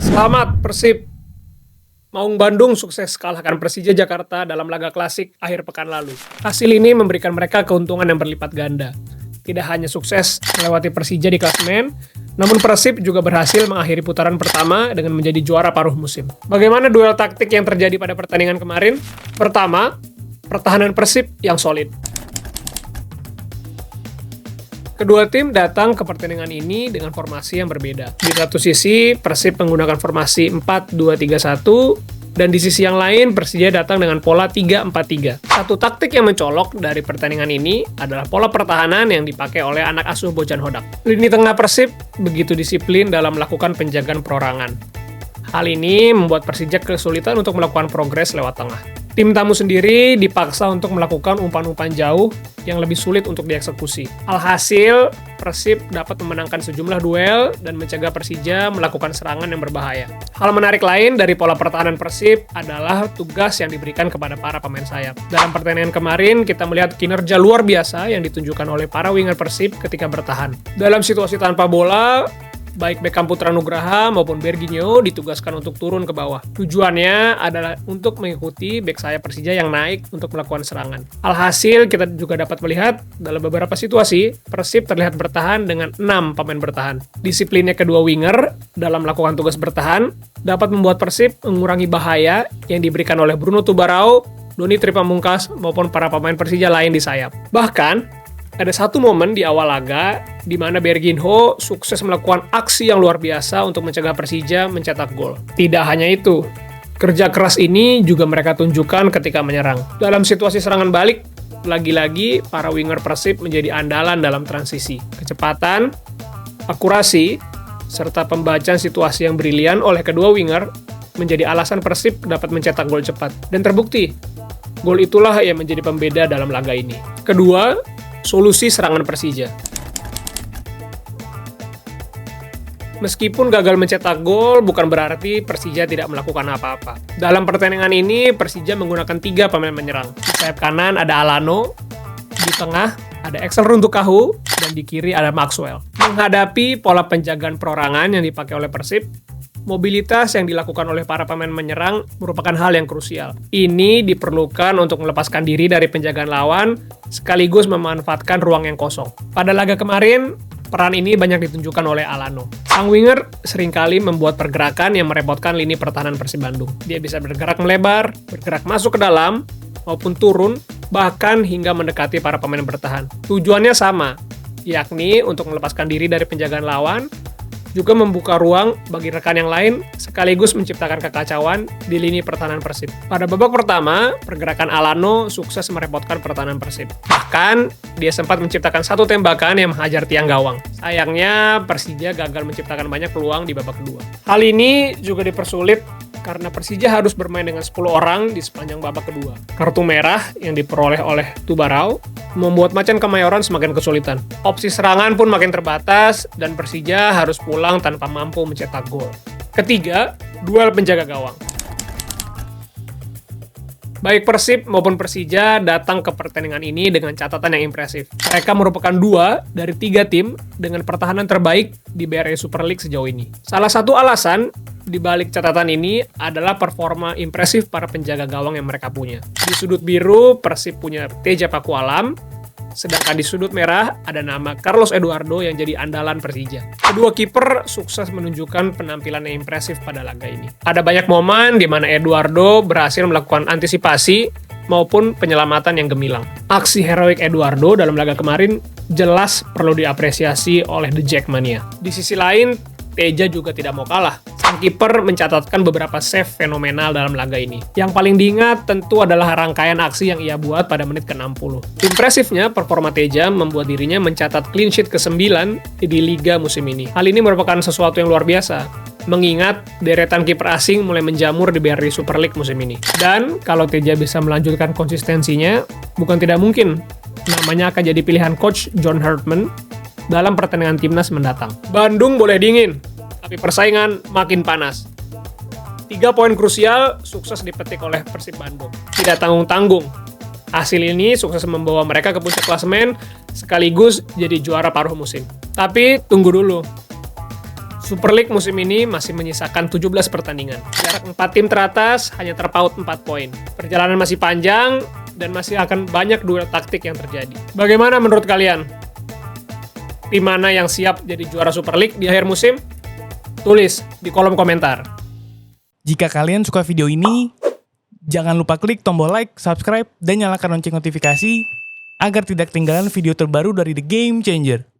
Selamat Persib. Maung Bandung sukses kalahkan Persija Jakarta dalam laga klasik akhir pekan lalu. Hasil ini memberikan mereka keuntungan yang berlipat ganda. Tidak hanya sukses melewati Persija di klasemen, namun Persib juga berhasil mengakhiri putaran pertama dengan menjadi juara paruh musim. Bagaimana duel taktik yang terjadi pada pertandingan kemarin? Pertama, pertahanan Persib yang solid. Kedua tim datang ke pertandingan ini dengan formasi yang berbeda. Di satu sisi, Persib menggunakan formasi 4-2-3-1, dan di sisi yang lain, Persija datang dengan pola 3-4-3. Satu taktik yang mencolok dari pertandingan ini adalah pola pertahanan yang dipakai oleh anak asuh Bojan Hodak. Lini tengah Persib begitu disiplin dalam melakukan penjagaan perorangan. Hal ini membuat Persija kesulitan untuk melakukan progres lewat tengah. Tim tamu sendiri dipaksa untuk melakukan umpan-umpan jauh yang lebih sulit untuk dieksekusi. Alhasil, Persib dapat memenangkan sejumlah duel dan mencegah Persija melakukan serangan yang berbahaya. Hal menarik lain dari pola pertahanan Persib adalah tugas yang diberikan kepada para pemain sayap. Dalam pertandingan kemarin, kita melihat kinerja luar biasa yang ditunjukkan oleh para winger Persib ketika bertahan. Dalam situasi tanpa bola, baik Beckham Putra Nugraha maupun Berginho ditugaskan untuk turun ke bawah. Tujuannya adalah untuk mengikuti bek sayap Persija yang naik untuk melakukan serangan. Alhasil, kita juga dapat melihat dalam beberapa situasi, Persib terlihat bertahan dengan 6 pemain bertahan. Disiplinnya kedua winger dalam melakukan tugas bertahan dapat membuat Persib mengurangi bahaya yang diberikan oleh Bruno Tubarao, Doni Tripamungkas, maupun para pemain Persija lain di sayap. Bahkan, ada satu momen di awal laga di mana Berginho sukses melakukan aksi yang luar biasa untuk mencegah Persija mencetak gol. Tidak hanya itu, kerja keras ini juga mereka tunjukkan ketika menyerang. Dalam situasi serangan balik, lagi-lagi para winger Persib menjadi andalan dalam transisi. Kecepatan, akurasi, serta pembacaan situasi yang brilian oleh kedua winger menjadi alasan Persib dapat mencetak gol cepat. Dan terbukti, gol itulah yang menjadi pembeda dalam laga ini. Kedua, solusi serangan Persija. Meskipun gagal mencetak gol, bukan berarti Persija tidak melakukan apa-apa. Dalam pertandingan ini, Persija menggunakan 3 pemain menyerang. Di sayap kanan ada Alano, di tengah ada Axel Runtukahu, dan di kiri ada Maxwell. Menghadapi pola penjagaan perorangan yang dipakai oleh Persib, mobilitas yang dilakukan oleh para pemain menyerang merupakan hal yang krusial. Ini diperlukan untuk melepaskan diri dari penjagaan lawan, sekaligus memanfaatkan ruang yang kosong. Pada laga kemarin, peran ini banyak ditunjukkan oleh Alano. Sang winger seringkali membuat pergerakan yang merepotkan lini pertahanan Persib Bandung. Dia bisa bergerak melebar, bergerak masuk ke dalam, maupun turun, bahkan hingga mendekati para pemain bertahan. Tujuannya sama, yakni untuk melepaskan diri dari penjagaan lawan, juga membuka ruang bagi rekan yang lain, sekaligus menciptakan kekacauan di lini pertahanan Persib. Pada babak pertama, pergerakan Alano sukses merepotkan pertahanan Persib. Bahkan, dia sempat menciptakan satu tembakan yang menghajar tiang gawang. Sayangnya, Persija gagal menciptakan banyak peluang di babak kedua. Hal ini juga dipersulit karena Persija harus bermain dengan 10 orang di sepanjang babak kedua. Kartu merah yang diperoleh oleh Tubarao membuat Macan Kemayoran semakin kesulitan. Opsi serangan pun makin terbatas dan Persija harus pulang tanpa mampu mencetak gol. Ketiga, duel penjaga gawang. Baik Persib maupun Persija datang ke pertandingan ini dengan catatan yang impresif. Mereka merupakan 2 dari 3 tim dengan pertahanan terbaik di BRI Super League sejauh ini. Salah satu alasan di balik catatan ini adalah performa impresif para penjaga gawang yang mereka punya. Di sudut biru, Persib punya Teja Pakualam, sedangkan di sudut merah ada nama Carlos Eduardo yang jadi andalan Persija. Kedua kiper sukses menunjukkan penampilan yang impresif pada laga ini. Ada banyak momen di mana Eduardo berhasil melakukan antisipasi maupun penyelamatan yang gemilang. Aksi heroik Eduardo dalam laga kemarin jelas perlu diapresiasi oleh The Jackmania. Di sisi lain, Teja juga tidak mau kalah. Sang kiper mencatatkan beberapa save fenomenal dalam laga ini. Yang paling diingat tentu adalah rangkaian aksi yang ia buat pada menit ke-60. Impresifnya, performa Teja membuat dirinya mencatat clean sheet ke-9 di Liga musim ini. Hal ini merupakan sesuatu yang luar biasa, mengingat deretan kiper asing mulai menjamur di BRI Super League musim ini. Dan kalau Teja bisa melanjutkan konsistensinya, bukan tidak mungkin namanya akan jadi pilihan coach John Hartman dalam pertandingan timnas mendatang. Bandung boleh dingin, tapi persaingan makin panas. 3 poin krusial sukses dipetik oleh Persib Bandung. Tidak tanggung-tanggung. Hasil ini sukses membawa mereka ke puncak klasemen sekaligus jadi juara paruh musim. Tapi tunggu dulu. Super League musim ini masih menyisakan 17 pertandingan. Jarak 4 tim teratas hanya terpaut 4 poin. Perjalanan masih panjang dan masih akan banyak duel taktik yang terjadi. Bagaimana menurut kalian? Tim mana yang siap jadi juara Super League di akhir musim? Tulis di kolom komentar. Jika kalian suka video ini, jangan lupa klik tombol like, subscribe, dan nyalakan lonceng notifikasi agar tidak ketinggalan video terbaru dari The Game Changer.